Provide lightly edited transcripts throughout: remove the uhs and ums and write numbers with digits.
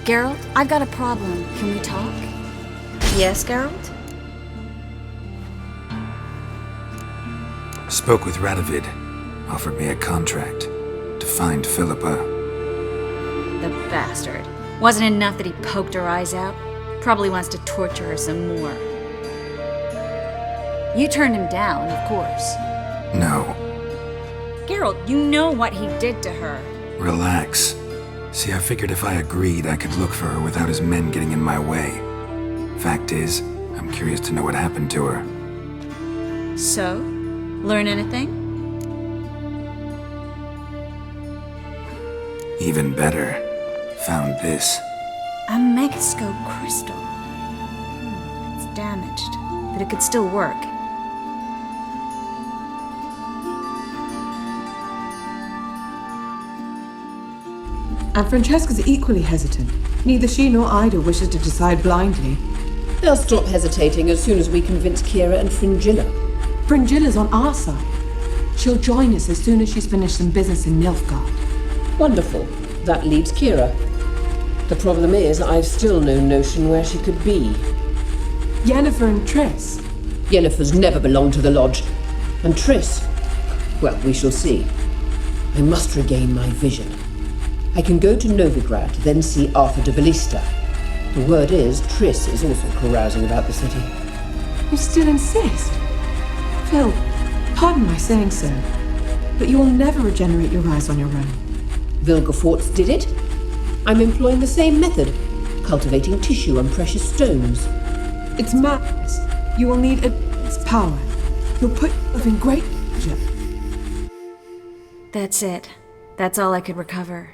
Geralt, I've got a problem. Can we talk? Yes, Geralt? Spoke with Radovid. Offered me a contract to find Philippa. The bastard. Wasn't enough that he poked her eyes out? Probably wants to torture her some more. You turned him down, of course. No. Geralt, you know what he did to her. Relax. See, I figured if I agreed, I could look for her without his men getting in my way. Fact is, I'm curious to know what happened to her. So? Learn anything? Even better. Found this. A megascope crystal. It's damaged, but it could still work. And Francesca's equally hesitant. Neither she nor Ida wishes to decide blindly. They'll stop hesitating as soon as we convince Kira and Fringilla. Fringilla's on our side. She'll join us as soon as she's finished some business in Nilfgaard. Wonderful. That leaves Kira. The problem is, I've still no notion where she could be. Yennefer and Triss. Yennefer's never belonged to the Lodge. And Triss, well, we shall see. I must regain my vision. I can go to Novigrad, then see Arthur de Valista. The word is, Triss is also carousing about the city. You still insist? Phil, pardon my saying so, but you will never regenerate your eyes on your own. Vilgefortz did it. I'm employing the same method, cultivating tissue and precious stones. It's madness. You will need its power. You'll put yourself in great danger. That's it. That's all I could recover.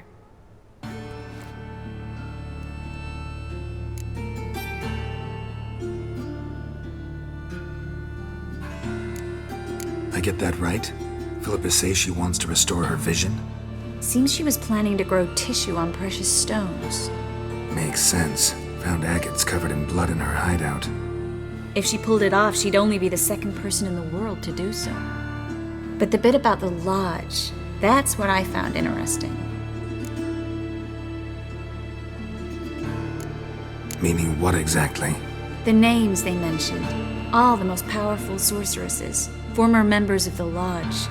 I get that right? Philippa says she wants to restore her vision? Seems she was planning to grow tissue on precious stones. Makes sense. Found agates covered in blood in her hideout. If she pulled it off, she'd only be the second person in the world to do so. But the bit about the Lodge, that's what I found interesting. Meaning what exactly? The names they mentioned. All the most powerful sorceresses, former members of the Lodge.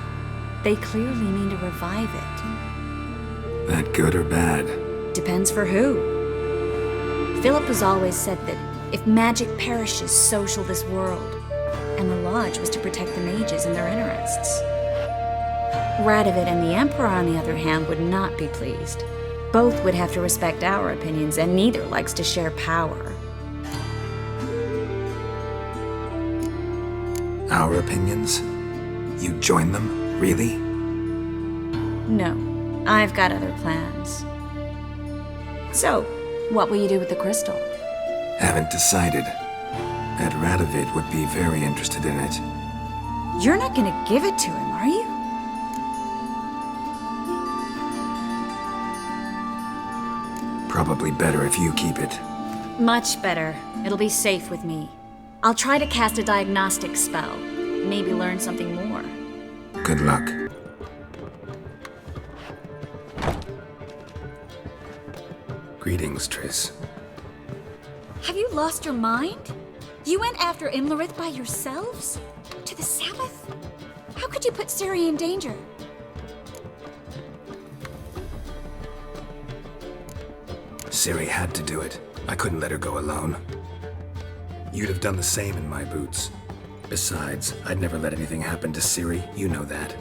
They clearly mean to revive it. That good or bad? Depends for who. Philip has always said that if magic perishes, so shall this world. And the Lodge was to protect the mages and their interests. Radovid and the Emperor, on the other hand, would not be pleased. Both would have to respect our opinions, and neither likes to share power. Our opinions? You join them? Really? No, I've got other plans. So, what will you do with the crystal? Haven't decided. That Radovid would be very interested in it. You're not gonna give it to him, are you? Probably better if you keep it. Much better. It'll be safe with me. I'll try to cast a diagnostic spell. Maybe learn something more. Good luck. Greetings, Triss. Have you lost your mind? You went after Imlerith by yourselves? To the Sabbath? How could you put Ciri in danger? Ciri had to do it. I couldn't let her go alone. You'd have done the same in my boots. Besides, I'd never let anything happen to Ciri, you know that.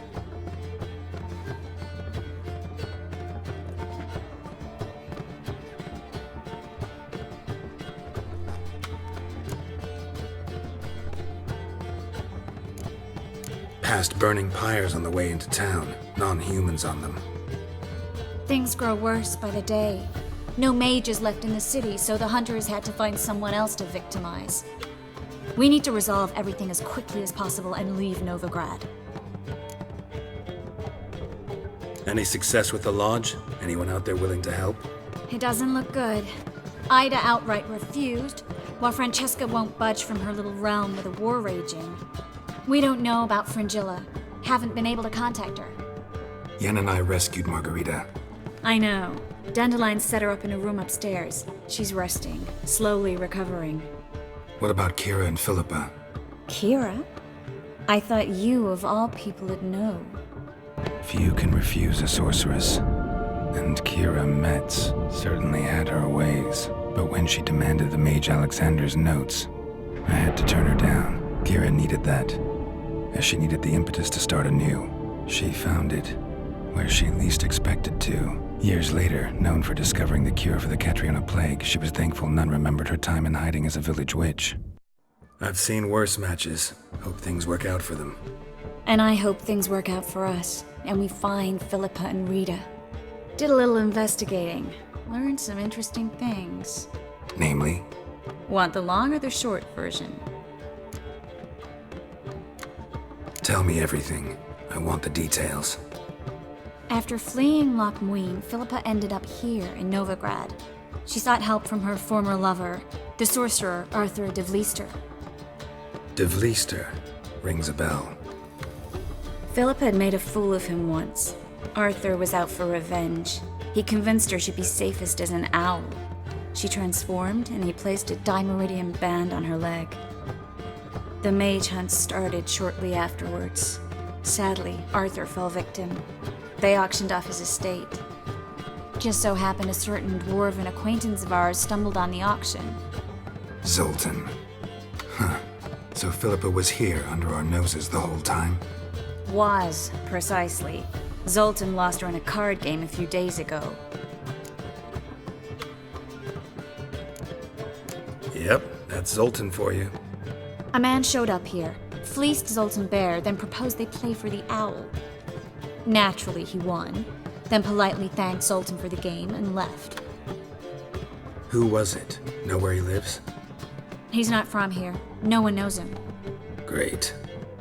Past burning pyres on the way into town, non-humans on them. Things grow worse by the day. No mages left in the city, so the hunters had to find someone else to victimize. We need to resolve everything as quickly as possible and leave Novigrad. Any success with the Lodge? Anyone out there willing to help? It doesn't look good. Ida outright refused, while Francesca won't budge from her little realm with a war raging. We don't know about Fringilla. Haven't been able to contact her. Yen and I rescued Margarita. I know. Dandelion set her up in a room upstairs. She's resting, slowly recovering. What about Kira and Philippa? Kira? I thought you, of all people, would know. Few can refuse a sorceress. And Kira Metz certainly had her ways. But when she demanded the Mage Alexander's notes, I had to turn her down. Kira needed that, as she needed the impetus to start anew. She found it where she least expected to. Years later, known for discovering the cure for the Catriona plague, she was thankful none remembered her time in hiding as a village witch. I've seen worse matches. Hope things work out for them. And I hope things work out for us, and we find Philippa and Rita. Did a little investigating. Learned some interesting things. Namely? Want the long or the short version? Tell me everything. I want the details. After fleeing Loch Muin, Philippa ended up here in Novigrad. She sought help from her former lover, the sorcerer Arthur de Vlister. De Vlister rings a bell. Philippa had made a fool of him once. Arthur was out for revenge. He convinced her she'd be safest as an owl. She transformed, and he placed a dimeridium band on her leg. The mage hunt started shortly afterwards. Sadly, Arthur fell victim. They auctioned off his estate. Just so happened a certain dwarven acquaintance of ours stumbled on the auction. Zoltan. Huh. So Philippa was here under our noses the whole time? Was, precisely. Zoltan lost her in a card game a few days ago. Yep, that's Zoltan for you. A man showed up here, fleeced Zoltan bare, then proposed they play for the owl. Naturally, he won, then politely thanked Zoltan for the game and left. Who was it? Know where he lives? He's not from here. No one knows him. Great.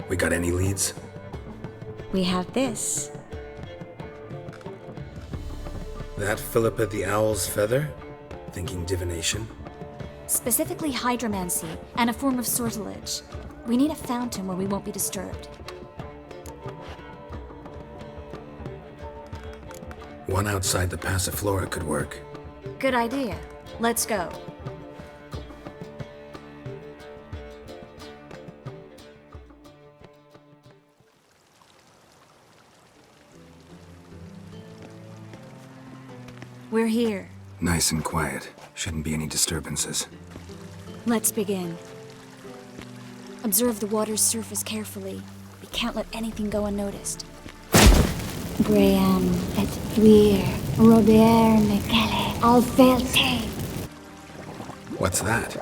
We got any leads? We have this. That Philippa the Owl's feather? Thinking divination? Specifically hydromancy and a form of sortilege. We need a fountain where we won't be disturbed. One outside the Passiflora could work. Good idea. Let's go. We're here. Nice and quiet. Shouldn't be any disturbances. Let's begin. Observe the water's surface carefully. We can't let anything go unnoticed. Graham et Thuir, Robert Michele, Alfelte. What's that?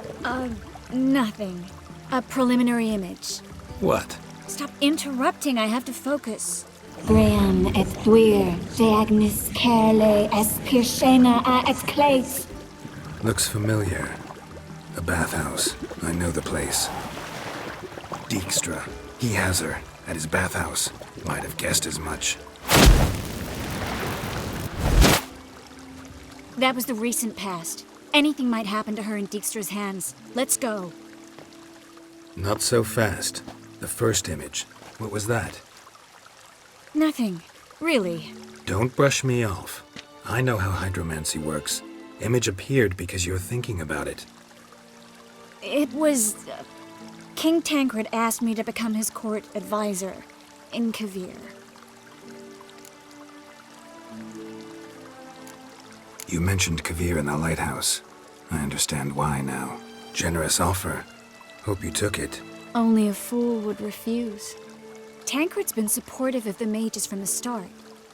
Nothing. A preliminary image. What? Stop interrupting, I have to focus. Graham et Thuir, Deagnis Kerle, Espirshena a et Clace. Looks familiar. A bathhouse. I know the place. Dijkstra. He has her. At his bathhouse. Might have guessed as much. That was the recent past. Anything might happen to her in Dijkstra's hands. Let's go. Not so fast. The first image. What was that? Nothing. Really. Don't brush me off. I know how hydromancy works. Image appeared because you're thinking about it. It was... King Tancred asked me to become his court advisor in Kavir. You mentioned Kavir in the lighthouse. I understand why now. Generous offer. Hope you took it. Only a fool would refuse. Tancred's been supportive of the mages from the start.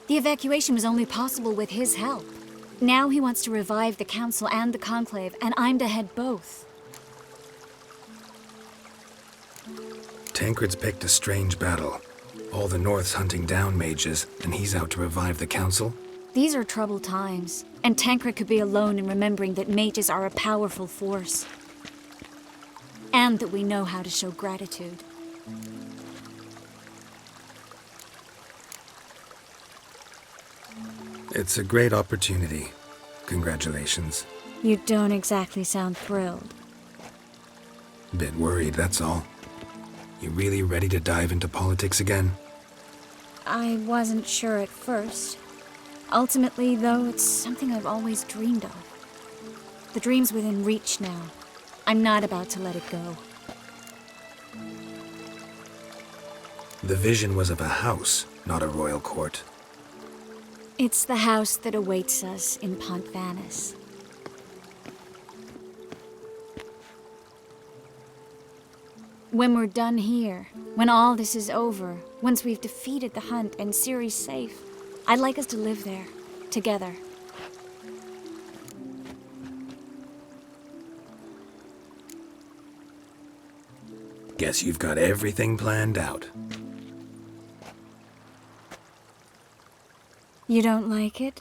The evacuation was only possible with his help. Now he wants to revive the council and the conclave, and I'm to head both. Tancred's picked a strange battle. All the North's hunting down mages, and he's out to revive the council? These are troubled times, and Tancred could be alone in remembering that mages are a powerful force. And that we know how to show gratitude. It's a great opportunity. Congratulations. You don't exactly sound thrilled. Bit worried, that's all. You really ready to dive into politics again? I wasn't sure at first. Ultimately, though, it's something I've always dreamed of. The dream's within reach now. I'm not about to let it go. The vision was of a house, not a royal court. It's the house that awaits us in Pont Vanis. When we're done here, when all this is over, once we've defeated the hunt and Ciri's safe, I'd like us to live there, together. Guess you've got everything planned out. You don't like it?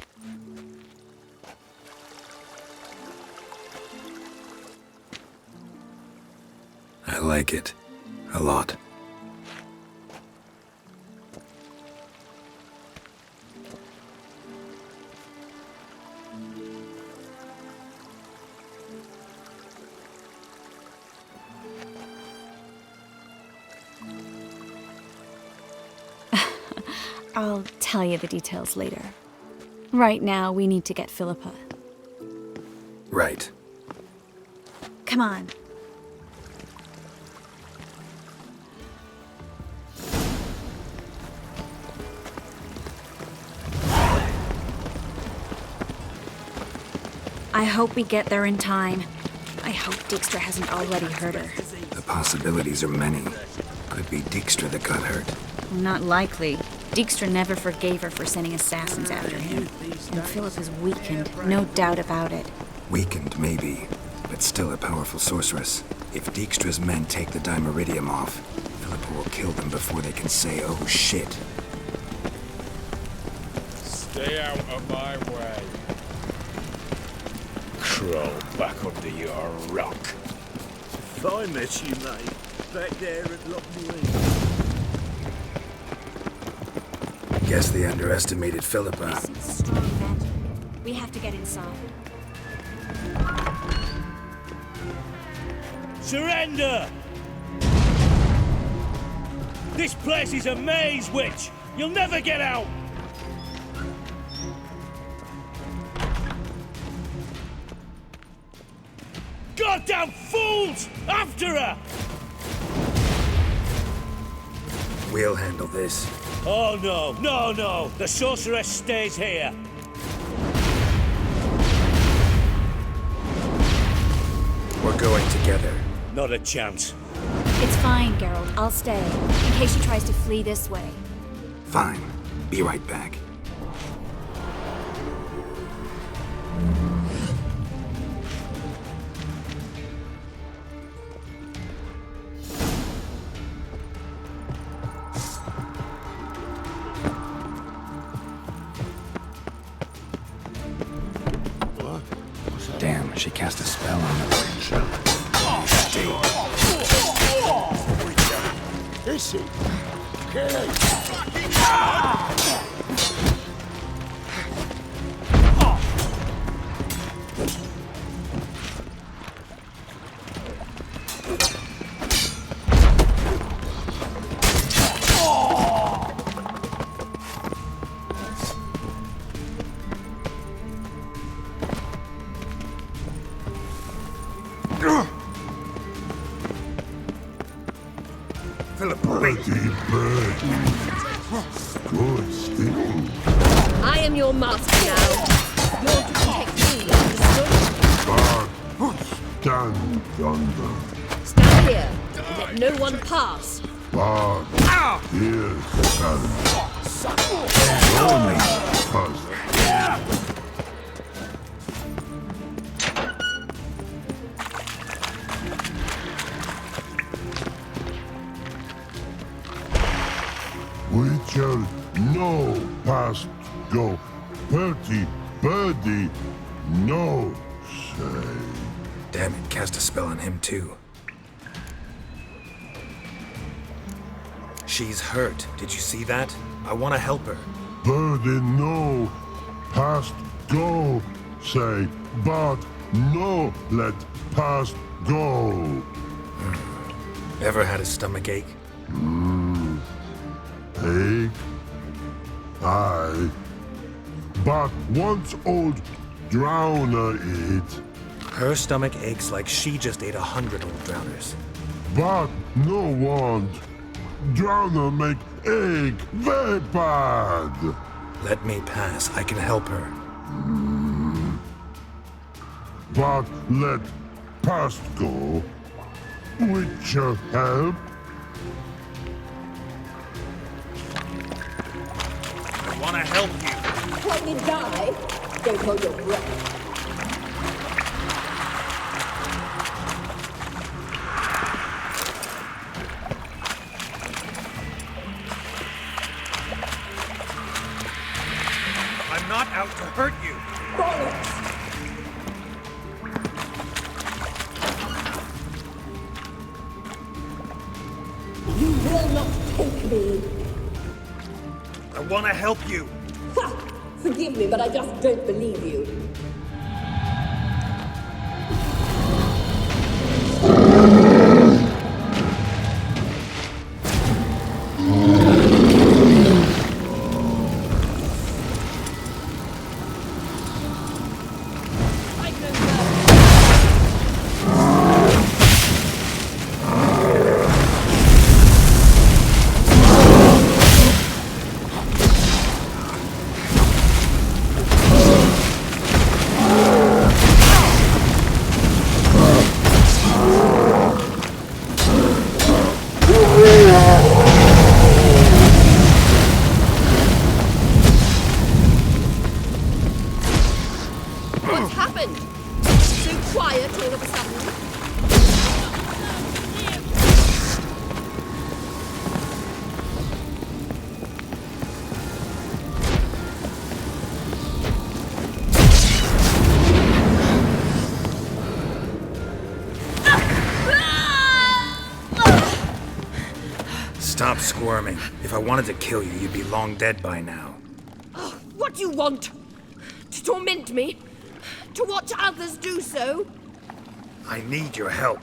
I like it. A lot. I'll tell you the details later. Right now, we need to get Philippa. Right. Come on. I hope we get there in time. I hope Dijkstra hasn't already hurt her. The possibilities are many. Could be Dijkstra that got hurt. Not likely. Dijkstra never forgave her for sending assassins after him. And Philippa's weakened, no doubt about it. Weakened, maybe, but still a powerful sorceress. If Dijkstra's men take the Dimeridium off, Philippa will kill them before they can say, oh shit. Stay out of my way. Crawl back under your rock. If I met you, mate, back there at Lockney. Guess they underestimated Philippa. This is strong magic. We have to get inside. Surrender! This place is a maze, witch! You'll never get out! Goddamn fools! After her! We'll handle this. Oh no, no, no! The sorceress stays here! We're going together. Not a chance. It's fine, Geralt. I'll stay, in case she tries to flee this way. Fine. Be right back. Damn, she cast a spell on them. Is he? Okay. Philippa, wait. Good still. I am your master now. You're to protect me, understood? But stand under. Stand here. Let no one pass. But here stand. Only pass. Witcher, no past go. Bertie, birdie, no say. Damn it, cast a spell on him too. She's hurt. Did you see that? I want to help her. Birdie, no past go say. But no let past go. Ever had a stomachache? Ache? Aye. but once old Drowner eat, Her stomach aches like she just ate 100 old drowners. but no want. Drowner make egg very bad. Let me pass. I can help her. But let past go. Which help? I want to help you. When you die, don't hold your breath. I'm not out to hurt you. Bollocks! You will not take me! I want to help you. Ha! Forgive me, but I just don't believe you. What's happened? So quiet all of a sudden. Stop squirming. If I wanted to kill you, you'd be long dead by now. What do you want? To torment me? To watch others do so? I need your help.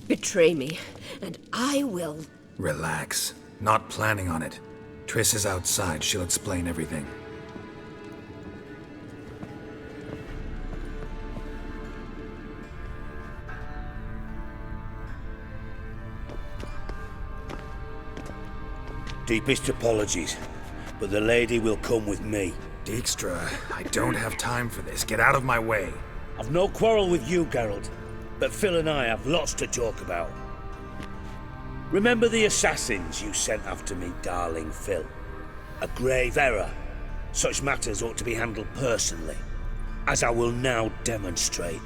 Betray me, and I will. Relax. Not planning on it. Triss is outside. She'll explain everything. Deepest apologies, but the lady will come with me. Dijkstra, I don't have time for this. Get out of my way. I've no quarrel with you, Geralt, but Phil and I have lots to talk about. Remember the assassins you sent after me, darling Phil? A grave error. Such matters ought to be handled personally, as I will now demonstrate.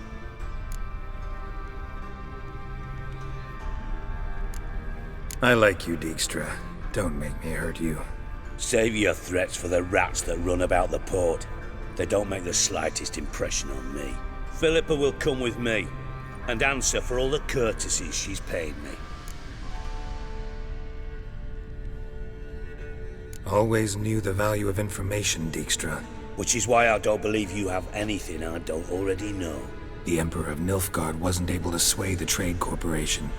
I like you, Dijkstra. Don't make me hurt you. Save your threats for the rats that run about the port. They don't make the slightest impression on me. Philippa will come with me, and answer for all the courtesies she's paid me. Always knew the value of information, Dijkstra. Which is why I don't believe you have anything I don't already know. The Emperor of Nilfgaard wasn't able to sway the Trade Corporation.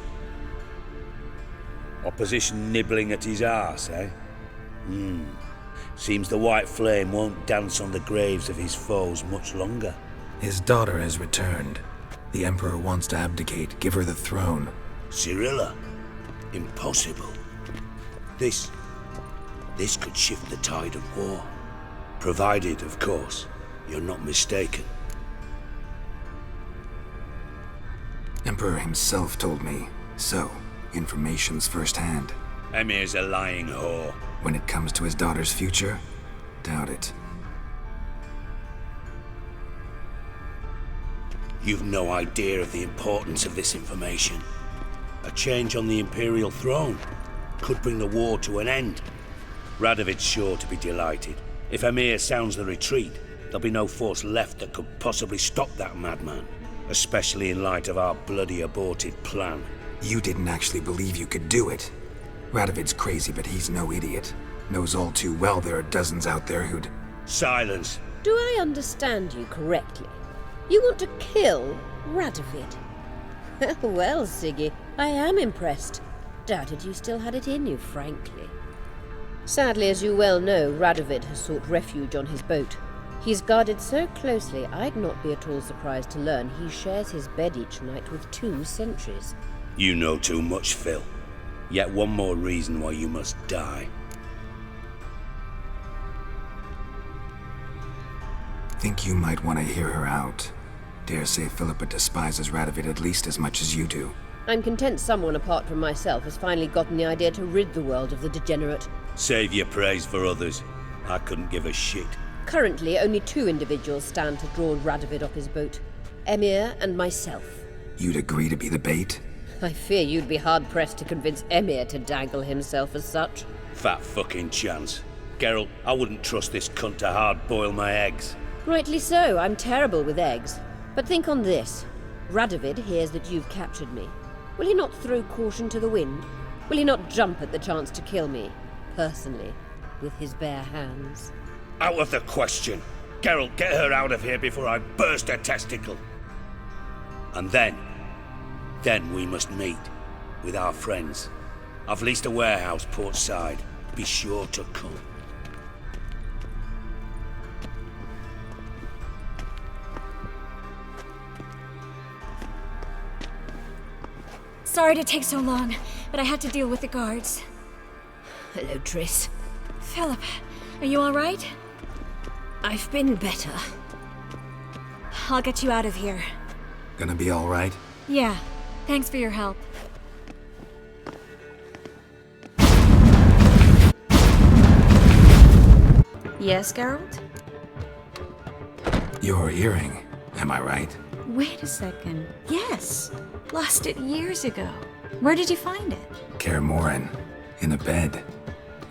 Opposition nibbling at his arse, eh? Seems the White Flame won't dance on the graves of his foes much longer. His daughter has returned. The Emperor wants to abdicate, give her the throne. Cyrilla? Impossible. This could shift the tide of war. Provided, of course, you're not mistaken. Emperor himself told me. So, information's firsthand. Emir's a lying whore. When it comes to his daughter's future, doubt it. You've no idea of the importance of this information. A change on the Imperial throne could bring the war to an end. Radovid's sure to be delighted. If Emir sounds the retreat, there'll be no force left that could possibly stop that madman. Especially in light of our bloody aborted plan. You didn't actually believe you could do it. Radovid's crazy, but he's no idiot. Knows all too well there are dozens out there who'd... Silence. Do I understand you correctly? You want to kill Radovid? Well, Siggy, I am impressed. Doubted you still had it in you, frankly. Sadly, as you well know, Radovid has sought refuge on his boat. He's guarded so closely, I'd not be at all surprised to learn he shares his bed each night with 2 sentries. You know too much, Phil. Yet one more reason why you must die. Think you might want to hear her out. Dare say Philippa despises Radovid at least as much as you do. I'm content someone apart from myself has finally gotten the idea to rid the world of the degenerate. Save your praise for others. I couldn't give a shit. Currently, only 2 individuals stand to draw Radovid off his boat. Emir and myself. You'd agree to be the bait? I fear you'd be hard-pressed to convince Emir to dangle himself as such. Fat fucking chance. Geralt, I wouldn't trust this cunt to hard-boil my eggs. Rightly so, I'm terrible with eggs. But think on this. Radovid hears that you've captured me. Will he not throw caution to the wind? Will he not jump at the chance to kill me, personally, with his bare hands? Out of the question. Geralt, get her out of here before I burst her testicle. And then we must meet with our friends. I've leased a warehouse port side. Be sure to come. Sorry to take so long, but I had to deal with the guards. Hello, Triss. Philip, are you all right? I've been better. I'll get you out of here. Gonna be all right? Yeah, thanks for your help. Yes, Geralt? Your earring, am I right? Wait a second. Yes, lost it years ago. Where did you find it? Kaer Morhen, in a bed.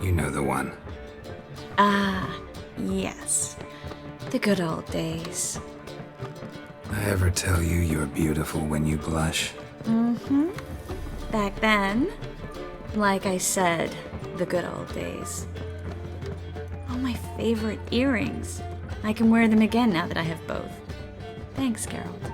You know the one. Ah, yes. The good old days. I ever tell you you're beautiful when you blush? Mm-hmm. Back then, like I said, the good old days. Oh, my favorite earrings. I can wear them again now that I have both. Thanks, Geralt.